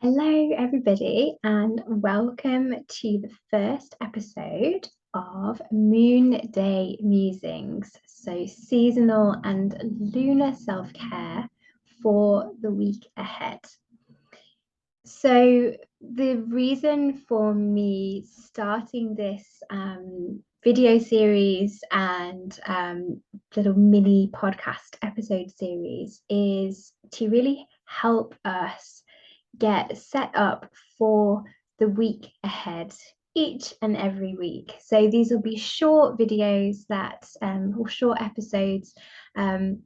Hello, everybody, and welcome to the first episode of Moonday Musings. So, seasonal and lunar self care for the week ahead. So, the reason for me starting this video series and little mini podcast episode series is to really help us get set up for the week ahead each and every week. So these will be short videos or short episodes that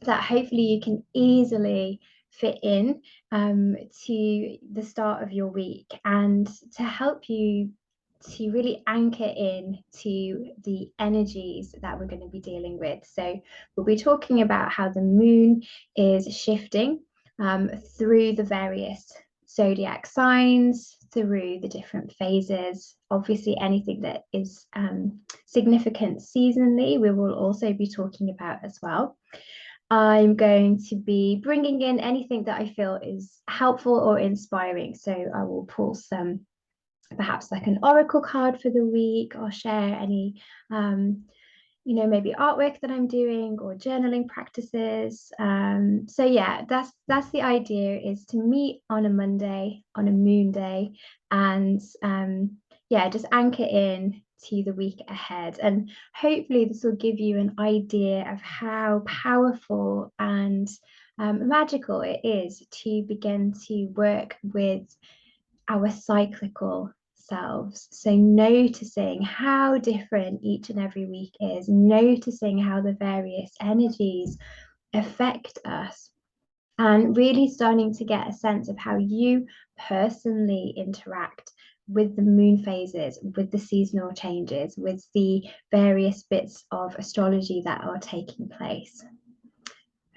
hopefully you can easily fit in to the start of your week and to help you to really anchor in to the energies that we're going to be dealing with. So we'll be talking about how the moon is shifting through the various zodiac signs, through the different phases. Obviously, anything that is significant seasonally, we will also be talking about as well. I'm going to be bringing in anything that I feel is helpful or inspiring. So I will pull some, perhaps like an oracle card for the week, or share any maybe artwork that I'm doing or journaling practices. So yeah, that's the idea, is to meet on a Monday, on a moon day, and just anchor in to the week ahead. And hopefully this will give you an idea of how powerful and magical it is to begin to work with our cyclical selves. So noticing how different each and every week is, noticing how the various energies affect us, and really starting to get a sense of how you personally interact with the moon phases, with the seasonal changes, with the various bits of astrology that are taking place.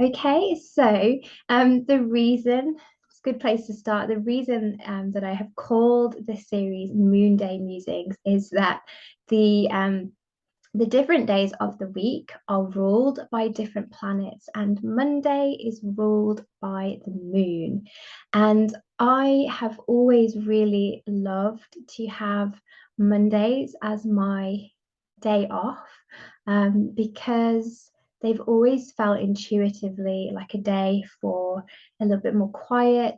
Okay, so the reason, it's a good place to start. The reason that I have called this series Moonday Musings is that the different days of the week are ruled by different planets, and Monday is ruled by the moon. And I have always really loved to have Mondays as my day off because they've always felt intuitively like a day for a little bit more quiet,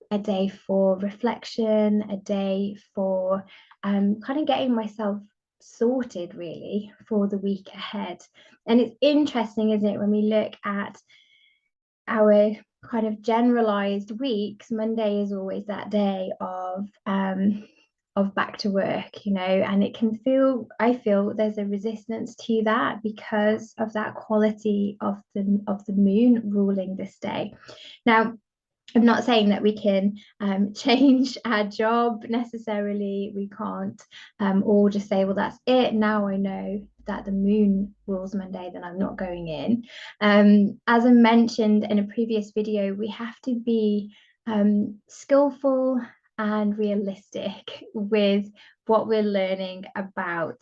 a day for reflection, a day for kind of getting myself sorted really for the week ahead. And it's interesting, isn't it, when we look at our kind of generalized weeks, Monday is always that day of back to work, and it can feel, I feel there's a resistance to that because of that quality of the moon ruling this day. Now, I'm not saying that we can change our job necessarily. We can't all just say, well, that's it. Now I know that the moon rules Monday, then I'm not going in. As I mentioned in a previous video, we have to be skillful and realistic with what we're learning about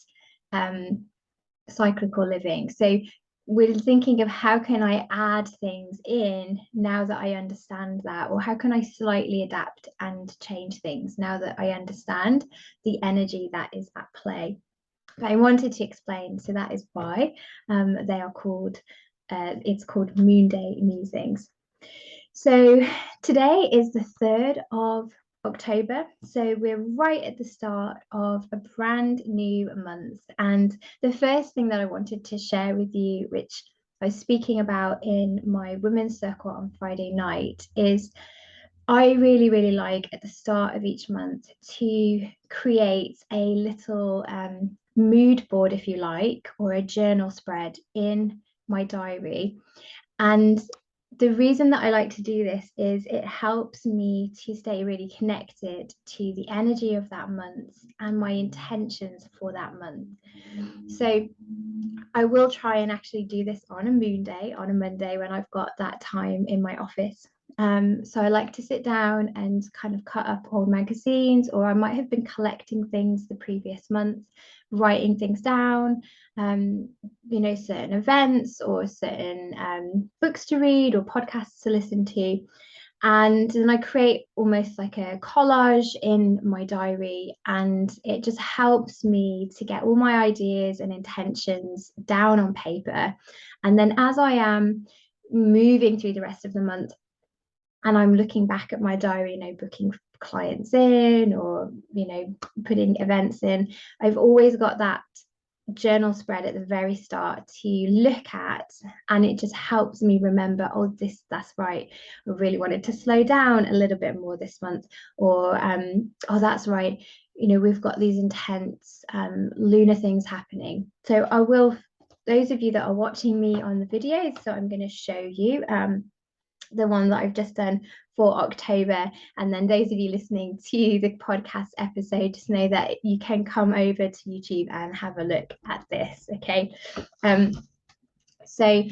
cyclical living. So we're thinking of how can I add things in now that I understand that, or how can I slightly adapt and change things now that I understand the energy that is at play. I wanted to explain, so that is why they are called, it's called Moonday Musings. So today is the 3rd of October. So we're right at the start of a brand new month. And the first thing that I wanted to share with you, which I was speaking about in my women's circle on Friday night, is I really, really like at the start of each month to create a little mood board, if you like, or a journal spread in my diary. And the reason that I like to do this is it helps me to stay really connected to the energy of that month and my intentions for that month. So I will try and actually do this on a moon day, on a Monday, when I've got that time in my office. So I like to sit down and kind of cut up old magazines, or I might have been collecting things the previous month, writing things down, certain events or certain books to read or podcasts to listen to. And then I create almost like a collage in my diary, and it just helps me to get all my ideas and intentions down on paper. And then as I am moving through the rest of the month and I'm looking back at my diary, booking clients in, or, putting events in, I've always got that journal spread at the very start to look at, and it just helps me remember, oh, that's right, I really wanted to slow down a little bit more this month, or oh, that's right, we've got these intense lunar things happening. So I will, those of you that are watching me on the videos, so I'm going to show you the one that I've just done for October. And then those of you listening to the podcast episode, just know that you can come over to YouTube and have a look at this. Okay. So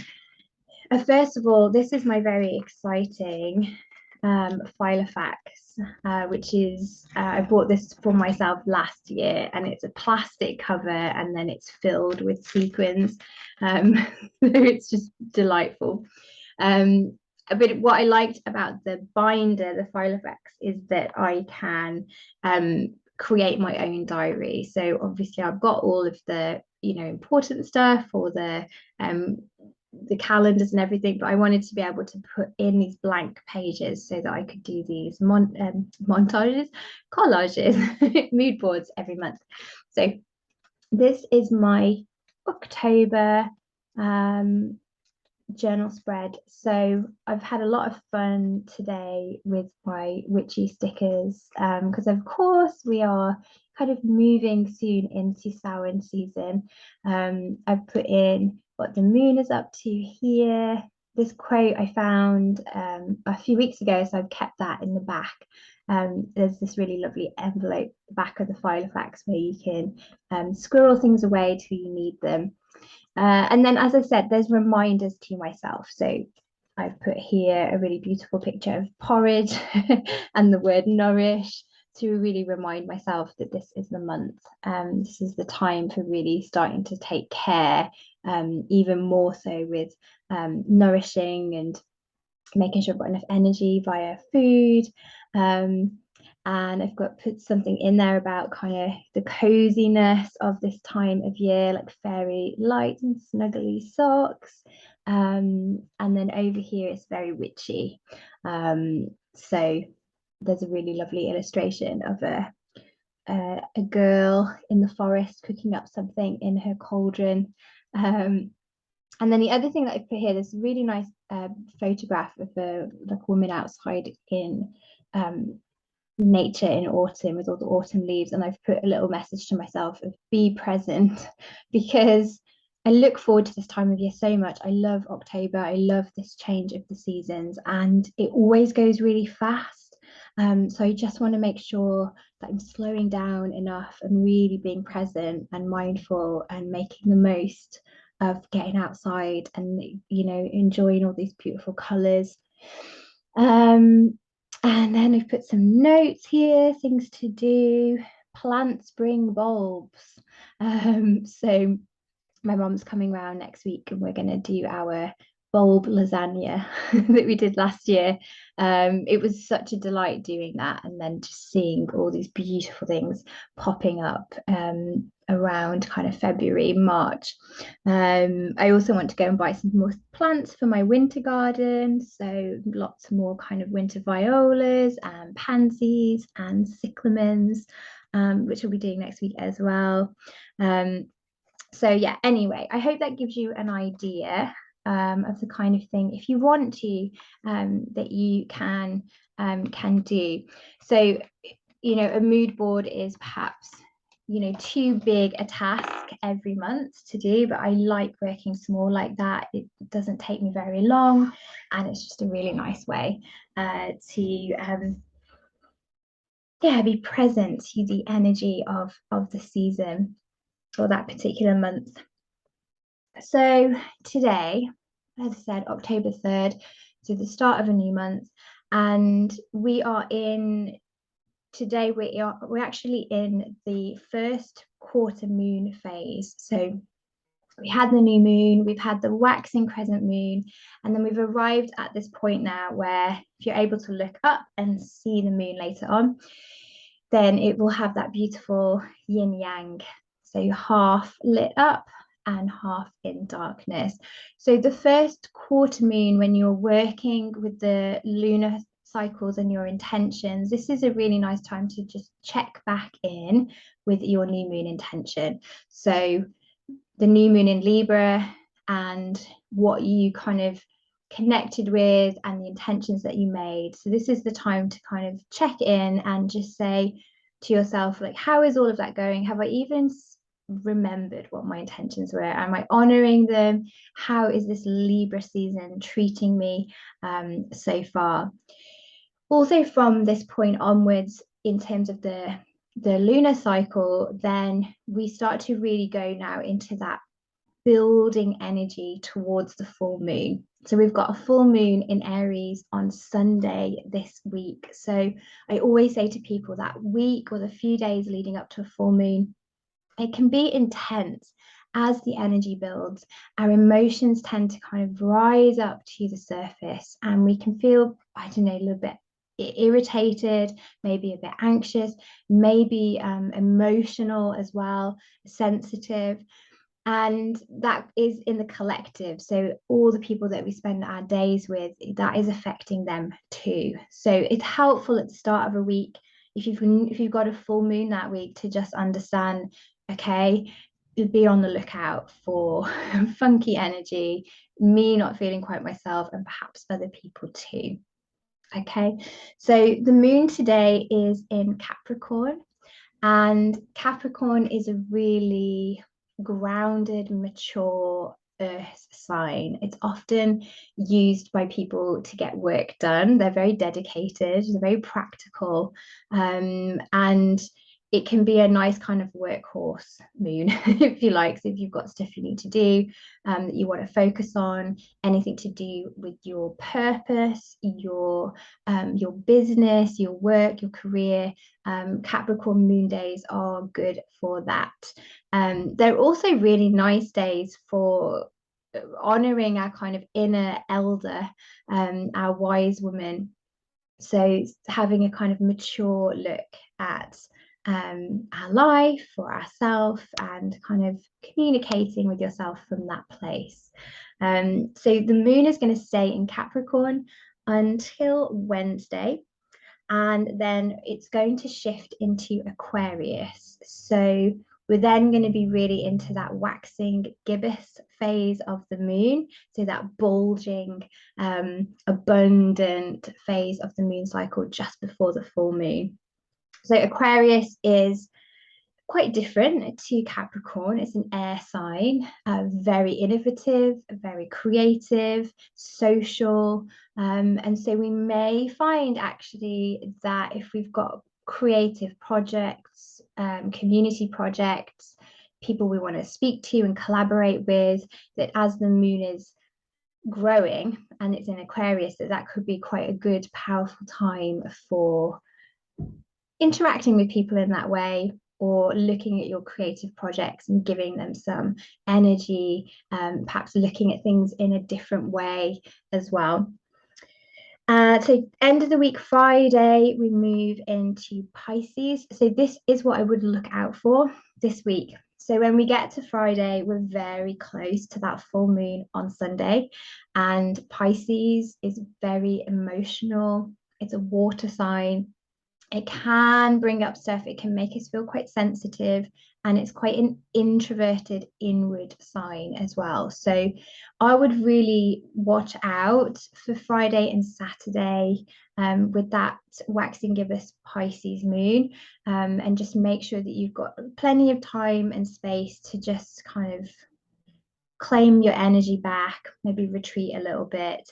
first of all, this is my very exciting Filofax, which is, I bought this for myself last year, and it's a plastic cover and then it's filled with sequins. So it's just delightful. But what I liked about the binder, the Filofax, is that I can create my own diary. So obviously I've got all of the important stuff, or the calendars and everything, but I wanted to be able to put in these blank pages so that I could do these montages, collages, mood boards every month. So this is my October journal spread. So I've had a lot of fun today with my witchy stickers, because of course we are kind of moving soon into Samhain season. I've put in what the moon is up to here. This quote I found a few weeks ago, so I've kept that in the back. There's this really lovely envelope at the back of the Filofax where you can squirrel things away till you need them. And then, as I said, there's reminders to myself. So I've put here a really beautiful picture of porridge and the word nourish, to really remind myself that this is the month. This is the time for really starting to take care, even more so with nourishing and making sure I've got enough energy via food. And I've got put something in there about kind of the coziness of this time of year, like fairy light and snuggly socks. And then over here it's very witchy. So there's a really lovely illustration of a girl in the forest cooking up something in her cauldron. And then the other thing that I put here, this really nice photograph of a woman outside in nature in autumn with all the autumn leaves, and I've put a little message to myself of be present, because I look forward to this time of year so much. I love October. I love this change of the seasons, and it always goes really fast. So I just want to make sure that I'm slowing down enough and really being present and mindful and making the most of getting outside and enjoying all these beautiful colors. And then I've put some notes here, things to do. Plants bring bulbs. So my mom's coming around next week and we're going to do our bulb lasagna that we did last year. It was such a delight doing that, and then just seeing all these beautiful things popping up around kind of February, March. I also want to go and buy some more plants for my winter garden, so lots more kind of winter violas and pansies and cyclamens, which we'll be doing next week as well. So yeah, anyway, I hope that gives you an idea of the kind of thing, if you want to, that you can do. So, a mood board is perhaps too big a task every month to do, but I like working small like that. It doesn't take me very long, and it's just a really nice way to be present to the energy of the season or that particular month. So today, as I said, October 3rd, so the start of a new month, and today we're actually in the first quarter moon phase. So We had the new moon, we've had the waxing crescent moon, and then we've arrived at this point now where if you're able to look up and see the moon later on, then it will have that beautiful yin yang. So half lit up and half in darkness. So the first quarter moon, when you're working with the lunar cycles and your intentions, this is a really nice time to just check back in with your new moon intention. So the new moon in Libra and what you kind of connected with and the intentions that you made. So this is the time to kind of check in and just say to yourself, like, how is all of that going? Have I even remembered what my intentions were? Am I honoring them? How is this Libra season treating me so far? Also, from this point onwards, in terms of the lunar cycle, then we start to really go now into that building energy towards the full moon. So we've got a full moon in Aries on Sunday this week. So I always say to people that week or the few days leading up to a full moon, it can be intense as the energy builds. Our emotions tend to kind of rise up to the surface and we can feel, I don't know, a little bit irritated, maybe a bit anxious, maybe emotional as well, sensitive. And that is in the collective. So all the people that we spend our days with, that is affecting them too. So it's helpful at the start of a week if you've got a full moon that week to just understand, okay, be on the lookout for funky energy, me not feeling quite myself, and perhaps other people too. Okay, so the moon today is in Capricorn, and Capricorn is a really grounded, mature earth sign. It's often used by people to get work done. They're very dedicated, they're very practical, and it can be a nice kind of workhorse moon, if you like. So if you've got stuff you need to do that you want to focus on, anything to do with your purpose, your business, your work, your career, Capricorn moon days are good for that. They're also really nice days for honoring our kind of inner elder, our wise woman. So having a kind of mature look at our life for ourselves and kind of communicating with yourself from that place. So the moon is going to stay in Capricorn until Wednesday, and then it's going to shift into Aquarius. So we're then going to be really into that waxing gibbous phase of the moon, so that bulging, abundant phase of the moon cycle just before the full moon. So Aquarius is quite different to Capricorn. It's an air sign, very innovative, very creative, social. And so we may find actually that if we've got creative projects, community projects, people we want to speak to and collaborate with, that as the moon is growing and it's in Aquarius, that could be quite a good, powerful time for interacting with people in that way, or looking at your creative projects and giving them some energy, perhaps looking at things in a different way as well. So end of the week, Friday, we move into Pisces. So this is what I would look out for this week. So when we get to Friday, we're very close to that full moon on Sunday. And Pisces is very emotional. It's a water sign. It can bring up stuff, it can make us feel quite sensitive, and it's quite an introverted inward sign as well. So I would really watch out for Friday and Saturday with that waxing gibbous Pisces moon, and just make sure that you've got plenty of time and space to just kind of claim your energy back, maybe retreat a little bit.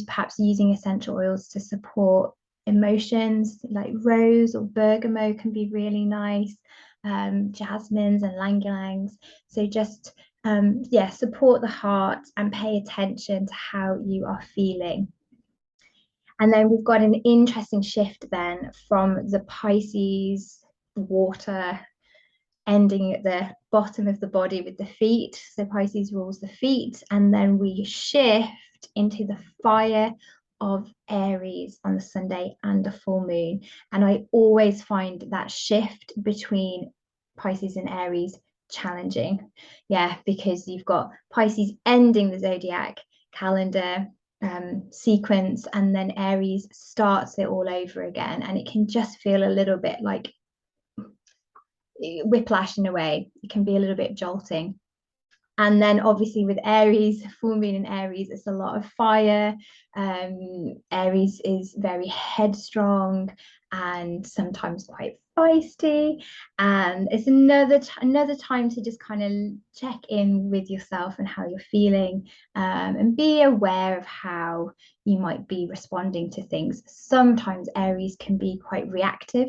Perhaps using essential oils to support emotions, like rose or bergamot can be really nice, jasmines and lang-ylangs. So just support the heart and pay attention to how you are feeling. And then we've got an interesting shift then from the Pisces water ending at the bottom of the body with the feet. So Pisces rules the feet, and then we shift into the fire of Aries on the Sunday and the full moon. And I always find that shift between Pisces and Aries challenging. Yeah, because you've got Pisces ending the zodiac calendar sequence, and then Aries starts it all over again. And it can just feel a little bit like whiplash in a way. It can be a little bit jolting. And then obviously with Aries, full moon in Aries, it's a lot of fire. Aries is very headstrong and sometimes quite feisty. And it's another time to just kind of check in with yourself and how you're feeling, and be aware of how you might be responding to things. Sometimes Aries can be quite reactive.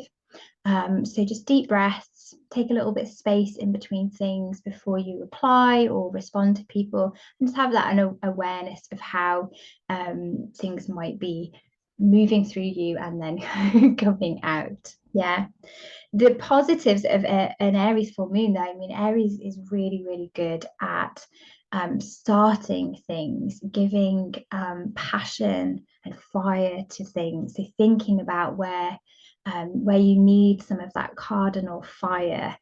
So just deep breaths, take a little bit of space in between things before you reply or respond to people, and just have that awareness of how things might be moving through you and then coming out. Yeah. The positives of an Aries full moon, though, I mean, Aries is really, really good at starting things, giving passion and fire to things. So thinking about where you need some of that cardinal fire,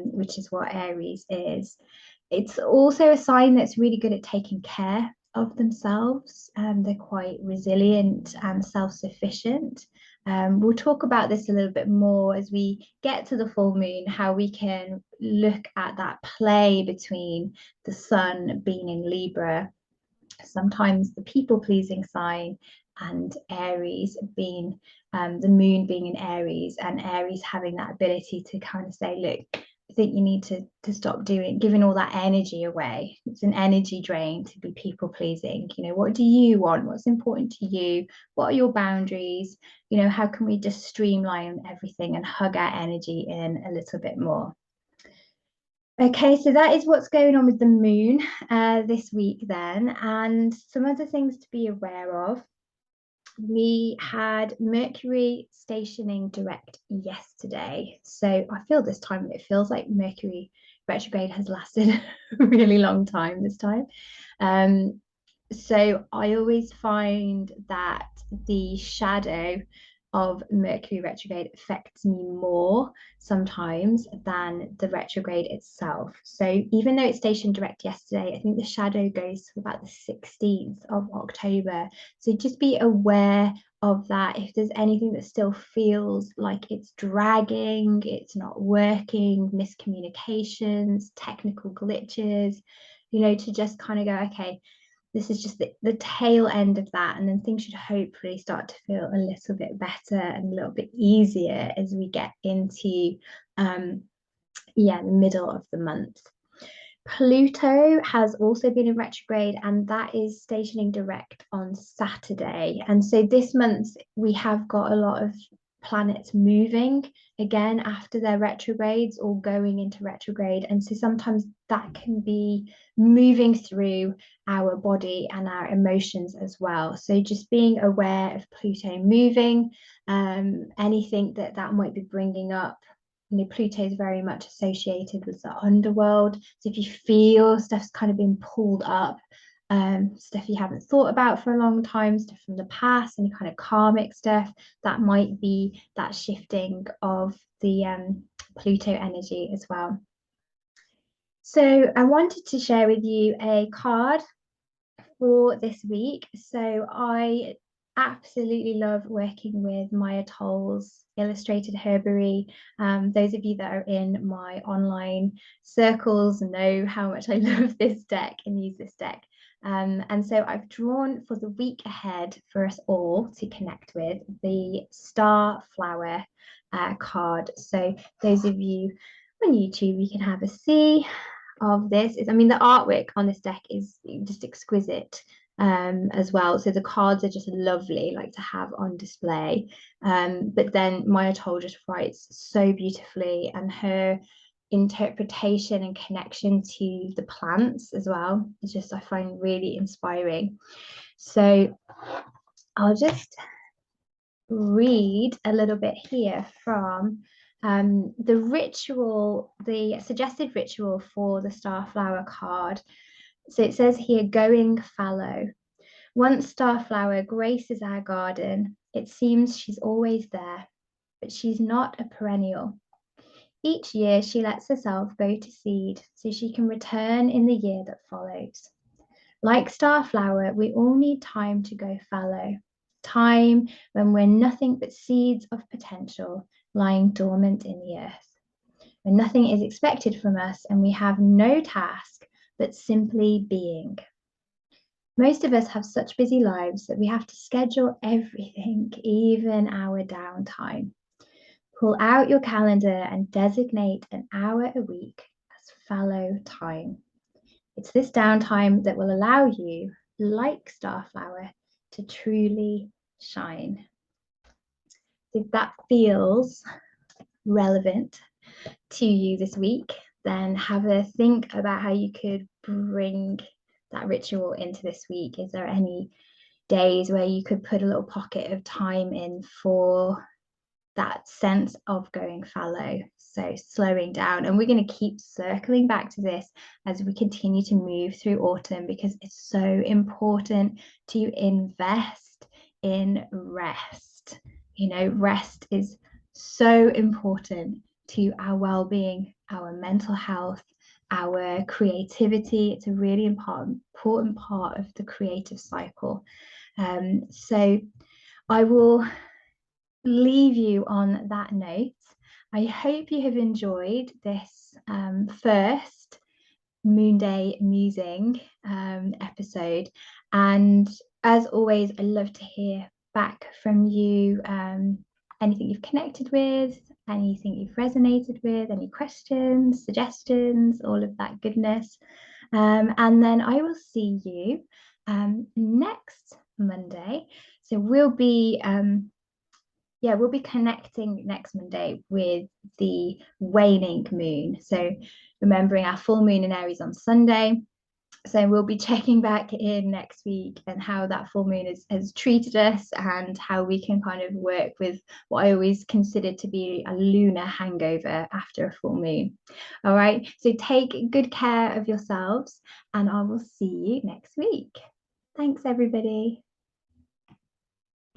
which is what Aries is. It's also a sign that's really good at taking care of themselves. They're quite resilient and self-sufficient. We'll talk about this a little bit more as we get to the full moon, how we can look at that play between the sun being in Libra, sometimes the people-pleasing sign, and Aries being the moon being in Aries, and Aries having that ability to kind of say, look, I think you need to stop giving all that energy away. It's an energy drain to be people pleasing. You know, what do you want? What's important to you? What are your boundaries? You know, how can we just streamline everything and hug our energy in a little bit more? Okay, so that is what's going on with the moon this week then, and some other things to be aware of. We had Mercury stationing direct yesterday. So I feel this time it feels like Mercury retrograde has lasted a really long time this time. So I always find that the shadow of Mercury retrograde affects me more sometimes than the retrograde itself. So even though it stationed direct yesterday, I think the shadow goes to about the 16th of October. So just be aware of that. If there's anything that still feels like it's dragging, it's not working, miscommunications, technical glitches, you know, to just kind of go, okay, this is just the tail end of that, and then things should hopefully start to feel a little bit better and a little bit easier as we get into the middle of the month. Pluto has also been in retrograde, and that is stationing direct on Saturday. And so this month we have got a lot of planets moving again after their retrogrades or going into retrograde. And so sometimes that can be moving through our body and our emotions as well. So just being aware of Pluto moving, anything that might be bringing up. You know, Pluto is very much associated with the underworld. So if you feel stuff's kind of been pulled up, stuff you haven't thought about for a long time, stuff from the past, any kind of karmic stuff, that might be that shifting of the Pluto energy as well. So I wanted to share with you a card for this week. So I absolutely love working with Maya Toll's illustrated herbary. Those of you that are in my online circles know how much I love this deck and use this deck. And so I've drawn for the week ahead for us all to connect with the Star Flower card. So those of you on YouTube, you can have a see of this. I mean, the artwork on this deck is just exquisite as well. So the cards are just lovely, like to have on display. But then Maya Toll just writes so beautifully, and her interpretation and connection to the plants as well is just, I find, really inspiring. So I'll just read a little bit here from The ritual, the suggested ritual for the Starflower card. So it says here, going fallow. Once Starflower graces our garden, it seems she's always there, but she's not a perennial. Each year, she lets herself go to seed so she can return in the year that follows. Like Starflower, we all need time to go fallow, time when we're nothing but seeds of potential lying dormant in the earth, when nothing is expected from us and we have no task but simply being. Most of us have such busy lives that we have to schedule everything, even our downtime. Pull out your calendar and designate an hour a week as fallow time. It's this downtime that will allow you, like Starflower, to truly shine. If that feels relevant to you this week, then have a think about how you could bring that ritual into this week. Is there any days where you could put a little pocket of time in for that sense of going fallow, so slowing down? And we're going to keep circling back to this as we continue to move through autumn, because it's so important to invest in rest. You know, rest is so important to our well-being, our mental health, our creativity. It's a really important part of the creative cycle. So I will leave you on that note. I hope you have enjoyed this first Moonday Musing episode. And as always, I love to hear back from you. Anything you've connected with, anything you've resonated with, any questions, suggestions, all of that goodness. And then I will see you next Monday. So we'll be connecting next Monday with the waning moon. So remembering our full moon in Aries on Sunday. So we'll be checking back in next week and how that full moon has treated us, and how we can kind of work with what I always considered to be a lunar hangover after a full moon. All right, so take good care of yourselves, and I will see you next week. Thanks, everybody.